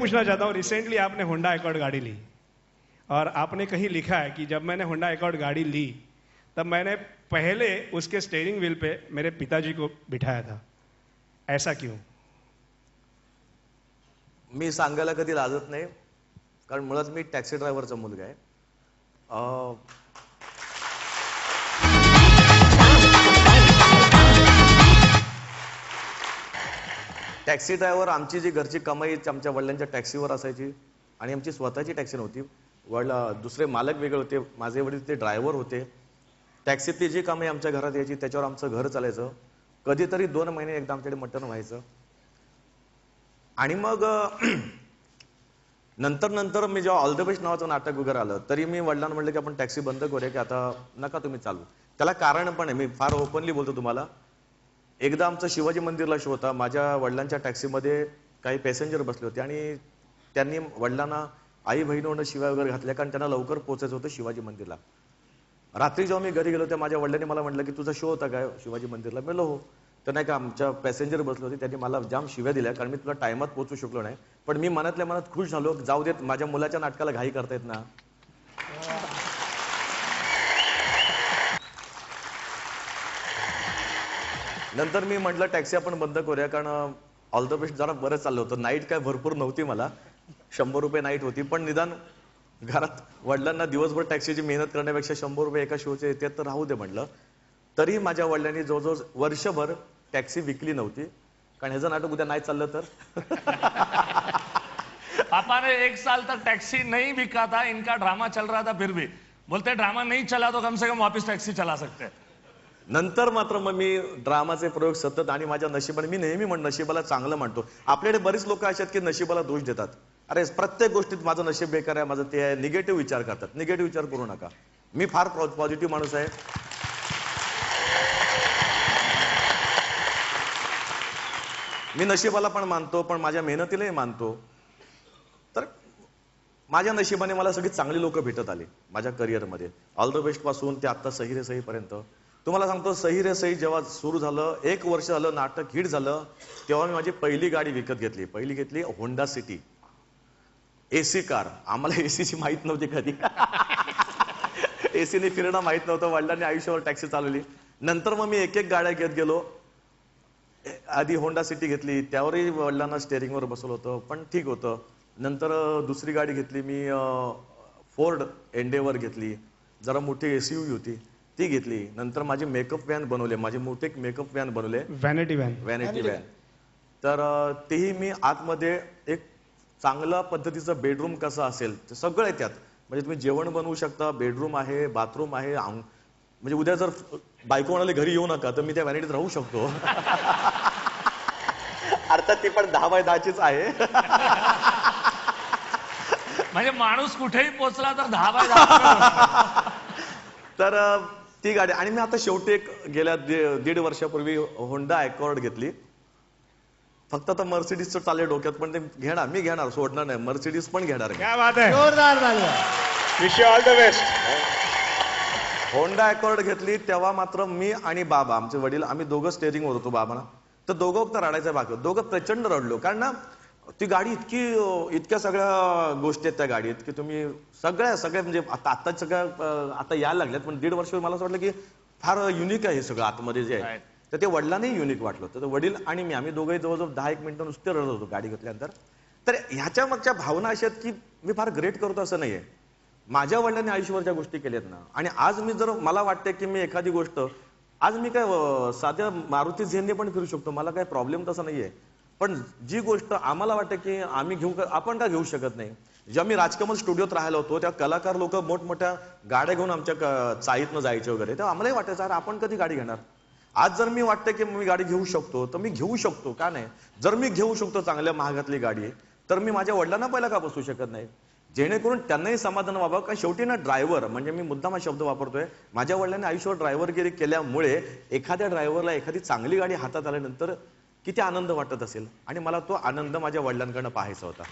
पूछना चाहता हूँ, रिसेंटली आपने होंडा एकॉर्ड गाड़ी ली और आपने कहीं लिखा है कि जब मैंने होंडा एकॉर्ड गाड़ी ली तब मैंने पहले उसके स्टीयरिंग व्हील पे मेरे पिताजी को बिठाया था, ऐसा क्यों? मी सांगायला कधी लाजत नाही, कारण मुळात मी टॅक्सी ड्रायव्हरचा मुलगा आहे. टॅक्सी ड्रायव्हर आमची जी घरची कमाई आमच्या वडिलांच्या टॅक्सीवर असायची आणि आमची स्वतःची टॅक्सी नव्हती. दुसरे मालक वेगळे होते, माझे वडील ते ड्रायव्हर होते. टॅक्सीतली जी कमाई आमच्या घरात यायची त्याच्यावर आमचं घर चालायचं. कधीतरी 2 महिने एकदा आमच्याकडे मटण व्हायचं. आणि मग नंतर मी जेव्हा ऑल द बेस्ट नावाचं नाटक वगैरे आलं तरी मी वडिलांना म्हटलं की आपण टॅक्सी बंद करूया, की आता नका तुम्ही चालू. त्याला कारण पण आहे, मी फार ओपनली बोलतो तुम्हाला. एकदा आमचं शिवाजी मंदिरला शो होता. माझ्या वडिलांच्या टॅक्सीमध्ये काही पॅसेंजर बसले होते आणि त्यांनी वडिलांना आई बहिणीनं शिवाय वगैरे घातल्या, कारण त्यांना लवकर पोहोचायचं होतं शिवाजी मंदिरला. रात्री जेव्हा मी घरी गेलो तेव्हा माझ्या वडिलांनी मला म्हटलं की तुझा शो होता काय शिवाजी मंदिरला? मी हो. तर नाही का आमच्या पॅसेंजर बसले होते, त्यांनी मला जाम शिव्या दिल्या, कारण मी तुला टायमात पोहोचू शकलो नाही. पण मी मनातल्या मनात खुश झालो, जाऊ देत, माझ्या मुलाच्या नाटकाला घाई करतायत ना. नंतर मी म्हटलं टॅक्सी आपण बंद करूया, कारण ऑल द बेस्ट जरा बरं चाललं होतं. नाईट काय भरपूर नव्हती, मला 100 रुपये नाईट होती, पण निदान घरात वडिलांना दिवसभर टॅक्सीची मेहनत करण्यापेक्षा 100 रुपये एका शोचे येते तर राहू दे म्हटलं. तरी माझ्या वडिलांनी जवळजवळ वर्षभर टॅक्सी विकली नव्हती, कारण ह्याचं नाटक उद्या नाही चाललं तर. पापा ने 1 साल तक टैक्सी नहीं बिका था, इनका ड्रामा चल रहा था, फिर भी बोलते ड्रामा नहीं चला तो कम से कम वापस टॅक्सी चला सकते. नंतर मात्र मग मी ड्रामाचे प्रयोग सतत आणि माझ्या नशिबाने, मी नेहमी नशिबाला चांगलं म्हणतो. आपल्याकडे बरीच लोक असे आहेत की नशिबाला दोष देतात. अरे प्रत्येक गोष्टीत माझं नशीब बेकार आहे, माझं ते आहे, निगेटिव्ह विचार करतात. निगेटिव्ह विचार करू नका. मी फार पॉझिटिव्ह माणूस आहे. मी नशिबाला पण मानतो, पण माझ्या मेहनतीलाही मानतो. तर माझ्या नशिबाने मला सगळी चांगली लोक भेटत आली माझ्या करिअरमध्ये. ऑल द बेस्ट पासून ते आता सही रे सही पर्यंत. तुम्हाला सांगतो, सही रे सही जेव्हा सुरू झालं, 1 वर्ष झालं, नाटक हिट झालं, तेव्हा मी माझी पहिली गाडी विकत घेतली. पहिली घेतली होंडा सिटी, एसी कार. आम्हाला एसीची माहित नव्हती कधी. एसीने फिरणं माहित नव्हतं. वडिलांनी आयुष्यावर टॅक्सी चालवली. नंतर मग मी एक गाड्या घेत गेलो. आधी होंडा सिटी घेतली, त्यावरही वडिलांना स्टेअरिंगवर बसवलं होतं, पण ठीक होतं. नंतर दुसरी गाडी घेतली मी, फोर्ड एंडेवर घेतली, जरा मोठी एसयूव्ही होती, ती घेतली. नंतर माझी मेकअप व्हॅन बनवले, माझे मोठे मेकअप व्हॅन बनवले, व्हॅनिटी व्हॅन. तर तेही मी आतमध्ये एक चांगल्या पद्धतीचं बेडरूम कसं असेल ते सगळं आहे त्यात. म्हणजे तुम्ही जेवण बनवू शकता, बेडरूम आहे, बाथरूम आहे. म्हणजे उद्या जर बायको म्हणाले घरी येऊ नका तर मी त्या व्हॅनिटीत राहू शकतो. अर्थात ती पण 10x10चीच आहे. म्हणजे माणूस कुठेही पोहोचला तर 10x10. तर ती गाडी. आणि मी आता शेवटी एक गेल्या 1.5 वर्षापूर्वी होंडा अकॉर्ड घेतली. फक्त आता मर्सिडीजचं चालले डोक्यात, पण ते घेणार, मी घेणार, सोडणार नाही. मर्सिडीज पण घेणार. क्या बात है, जोरदार झालं. Wish you all the best. Honda accord घेतली तेव्हा मात्र मी आणि बाबा, आमचे वडील, आम्ही दोघं स्टेअरिंगवर होतो. बाबांना तर दोघं फक्त रडायचं बाकी, दोघं प्रचंड रडलो. कारण ना ती गाडी इतक्या सगळ्या गोष्टी आहेत त्या गाडीत की तुम्ही सगळ्या म्हणजे आता सगळ्या आता यायला लागल्यात, पण 1.5 वर्ष मला असं वाटलं की फार युनिक आहे हे सगळं आतमध्ये जे आहे. तर ते वडिलांनाही युनिक वाटलं. तर वडील आणि मी, आम्ही दोघंही जवळजवळ 10-1 मिनिटं नुसते रडत होतो गाडी घेतल्यानंतर. तर ह्याच्या मागच्या भावना अशा आहेत की मी फार ग्रेट करतो असं नाहीये. माझ्या वडिलांनी आयुष्यभर ज्या गोष्टी केल्यात ना, आणि आज मी जर मला वाटते की मी एखादी गोष्ट, आज मी काय साध्या मारुती झेनने पण फिरू शकतो, मला काय प्रॉब्लेम तसा नाहीये. पण जी गोष्ट आम्हाला वाटतं की आम्ही घेऊ, आपण का घेऊ शकत नाही. जेव्हा मी राजकमल स्टुडिओत राहायला होतो त्या कलाकार लोक मोठमोठ्या गाड्या घेऊन आमच्या चाळीतनं जायचे वगैरे, तेव्हा आम्हालाही वाटायचं अरे आपण कधी गाडी घेणार. आज जर मी वाटतं की मी गाडी घेऊ शकतो तर मी घेऊ शकतो, का नाही. जर मी घेऊ शकतो चांगल्या महागातली गाडी, तर मी माझ्या वडिलांना पहिला का बसू शकत नाही, जेणेकरून त्यांनाही समाधान व्हावं. कारण शेवटी ना ड्रायव्हर म्हणजे, मी मुद्दाम हा शब्द वापरतोय, माझ्या वडिलांनी आयुष्यावर ड्रायव्हरगिरी केल्यामुळे एखाद्या ड्रायव्हरला एखादी चांगली गाडी हातात आल्यानंतर किती आनंद वाटत असेल, आणि मला तो आनंद माझ्या वडिलांकडनं पाहायचा होता.